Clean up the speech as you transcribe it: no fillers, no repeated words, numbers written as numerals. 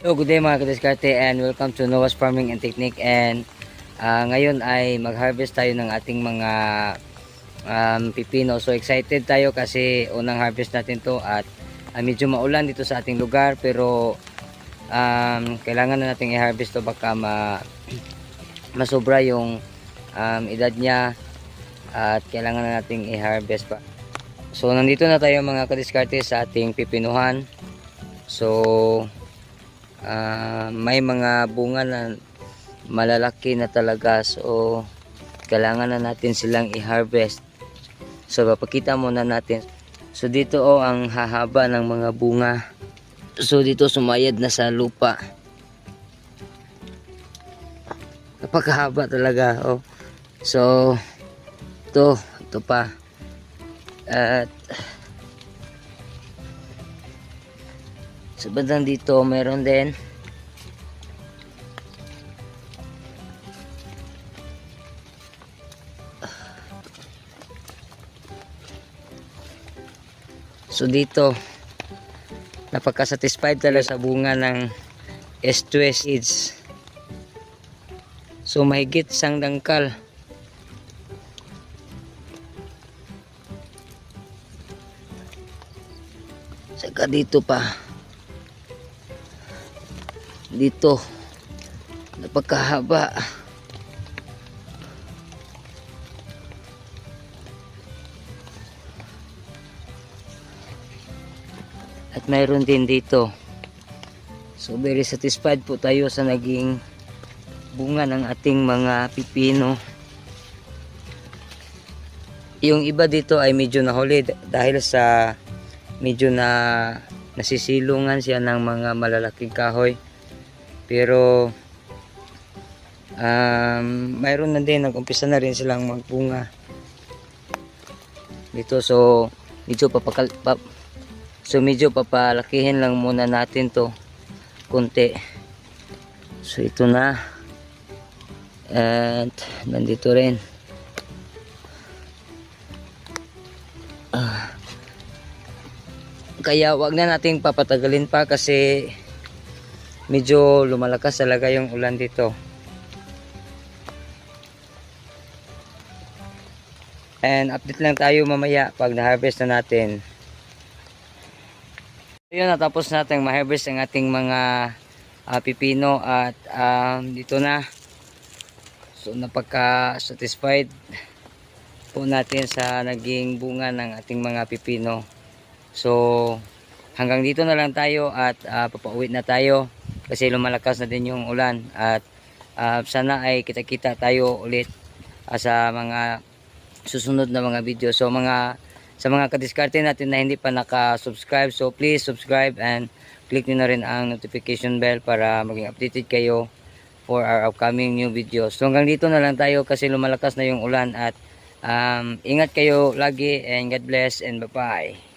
Hello, good day mga kadiskarte and welcome to Noah's Farming and Technique. And ngayon ay mag-harvest tayo ng ating mga pipino. So excited tayo kasi unang harvest natin to at medyo maulan dito sa ating lugar, pero kailangan na natin i-harvest to, baka masobra yung edad niya at kailangan na nating i-harvest pa. So nandito na tayo mga kadiskarte sa ating pipinuhan. So may mga bunga na malalaki na talaga, so kailangan na natin silang i-harvest. So papakita muna natin. So dito ang hahaba ng mga bunga. So dito sumayad na sa lupa, napakahaba talaga. So ito pa, at sa bandang dito meron din. So dito napaka-satisfied talaga sa bunga ng S2 seeds. So mahigit isang dangkal. Saka dito pa, dito napakahaba. At mayroon din dito. So very satisfied po tayo sa naging bunga ng ating mga pipino. Yung iba dito ay medyo nahuli dahil sa medyo nasisilungan siya ng mga malalaking kahoy. Pero mayroon na din, nag-umpisa na rin silang magbunga dito. So medyo papalakihin lang muna natin to konti. So ito na, at nandito rin. Kaya wag na nating papatagalin pa kasi medyo lumalakas talaga yung ulan dito. And update lang tayo mamaya pag na-harvest na natin. Yun, natapos natin ma-harvest ang ating mga pipino at dito na. So napaka-satisfied po natin sa naging bunga ng ating mga pipino. So hanggang dito na lang tayo at papauwi na tayo kasi lumalakas na din yung ulan. At sana ay kita-kita tayo ulit sa mga susunod na mga video. So sa mga kadiskarte natin na hindi pa naka-subscribe, so please subscribe and click nyo na rin ang notification bell para maging updated kayo for our upcoming new videos. So hanggang dito na lang tayo kasi lumalakas na yung ulan at ingat kayo lagi and God bless and bye bye.